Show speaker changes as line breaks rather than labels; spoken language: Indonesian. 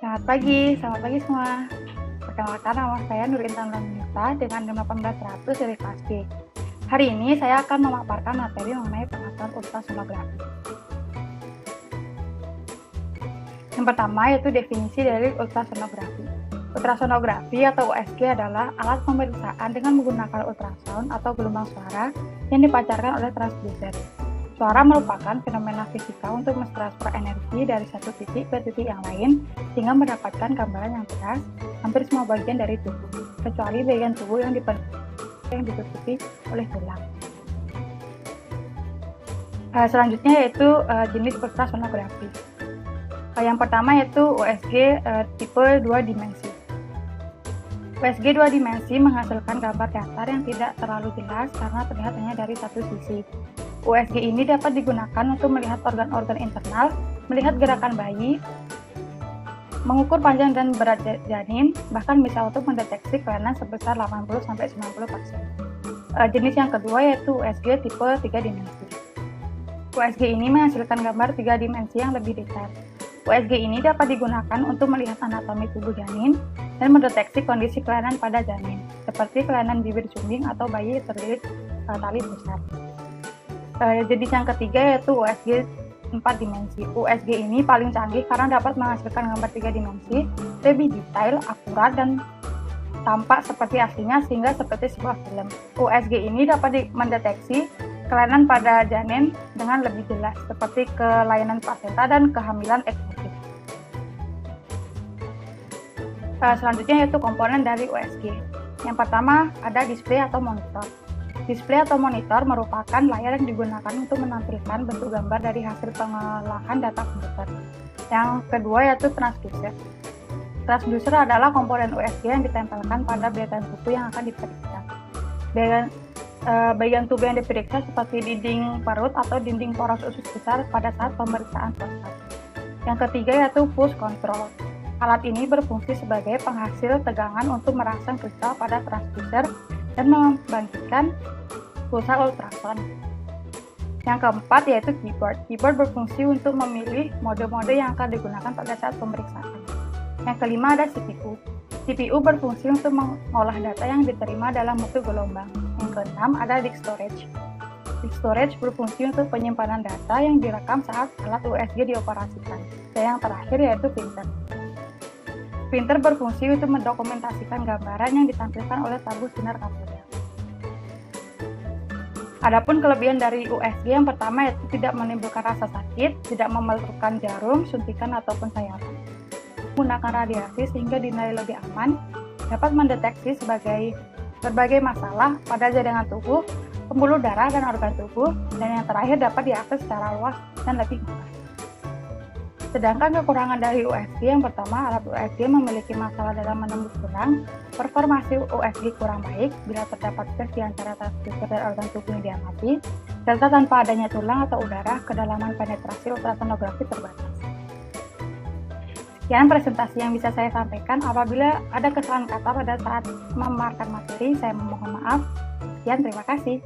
Selamat pagi semua. Perkenalkan, nama saya Nur Intan Lanita dengan NIM 18100 dari kelas B. Hari ini saya akan memaparkan materi mengenai pengaturan ultrasonografi. Yang pertama yaitu definisi dari ultrasonografi. Ultrasonografi atau USG adalah alat pemeriksaan dengan menggunakan ultrasound atau gelombang suara yang dipancarkan oleh transducer. Suara merupakan fenomena fisika untuk mentransfer energi dari satu titik ke titik yang lain sehingga mendapatkan gambaran yang jelas hampir semua bagian dari tubuh, kecuali bagian tubuh yang ditutupi oleh tulang. Selanjutnya yaitu jenis ultrasonografi. Yang pertama yaitu USG tipe 2 dimensi. USG 2 dimensi menghasilkan gambar datar yang tidak terlalu jelas karena terlihat hanya dari satu sisi. USG ini dapat digunakan untuk melihat organ-organ internal, melihat gerakan bayi, mengukur panjang dan berat janin, bahkan bisa untuk mendeteksi kelainan sebesar 80-90%. Jenis yang kedua yaitu USG tipe 3 dimensi. USG ini menghasilkan gambar 3 dimensi yang lebih detail. USG ini dapat digunakan untuk melihat anatomi tubuh janin dan mendeteksi kondisi kelainan pada janin, seperti kelainan bibir cunding atau bayi terlilit tali pusar. Jenis yang ketiga yaitu USG 4 dimensi. USG ini paling canggih karena dapat menghasilkan gambar 3 dimensi, lebih detail, akurat, dan tampak seperti aslinya sehingga seperti sebuah film. USG ini dapat mendeteksi kelainan pada janin dengan lebih jelas, seperti kelainan plasenta dan kehamilan eksklusif. Selanjutnya yaitu komponen dari USG. Yang pertama ada display atau monitor. Display atau monitor merupakan layar yang digunakan untuk menampilkan bentuk gambar dari hasil pengolahan data komputer. Yang kedua yaitu transducer. Transducer adalah komponen USG yang ditempelkan pada bagian tubuh yang akan diperiksa. Bagian tubuh yang diperiksa seperti dinding perut atau dinding poros usus besar pada saat pemeriksaan prostat. Yang ketiga yaitu push control. Alat ini berfungsi sebagai penghasil tegangan untuk merangsang kristal pada transducer dan membangkitkan pulsa ultrason. Yang keempat yaitu keyboard. Keyboard berfungsi untuk memilih mode-mode yang akan digunakan pada saat pemeriksaan. Yang kelima ada CPU. CPU berfungsi untuk mengolah data yang diterima dalam bentuk gelombang. Yang keenam ada disk storage. Disk storage berfungsi untuk penyimpanan data yang direkam saat alat USG dioperasikan. Dan yang terakhir yaitu printer. Printer berfungsi untuk mendokumentasikan gambaran yang ditampilkan oleh tabung sinar kapurnya. Adapun kelebihan dari USG yang pertama yaitu tidak menimbulkan rasa sakit, tidak memerlukan jarum, suntikan ataupun sayaran. Menggunakan radiasi sehingga dinilai lebih aman, dapat mendeteksi berbagai masalah pada jaringan tubuh, pembuluh darah dan organ tubuh, dan yang terakhir dapat diakses secara luas dan lebih murah. Sedangkan kekurangan dari USG yang pertama, alat USG memiliki masalah dalam menembus tulang, performasi USG kurang baik bila terdapat gas di antara transducer dan organ tubuh yang diamati, serta tanpa adanya tulang atau udara, kedalaman penetrasi ultrasonografi terbatas. Sekian presentasi yang bisa saya sampaikan. Apabila ada kesalahan kata pada saat memaparkan materi, saya memohon maaf. Sekian, terima kasih.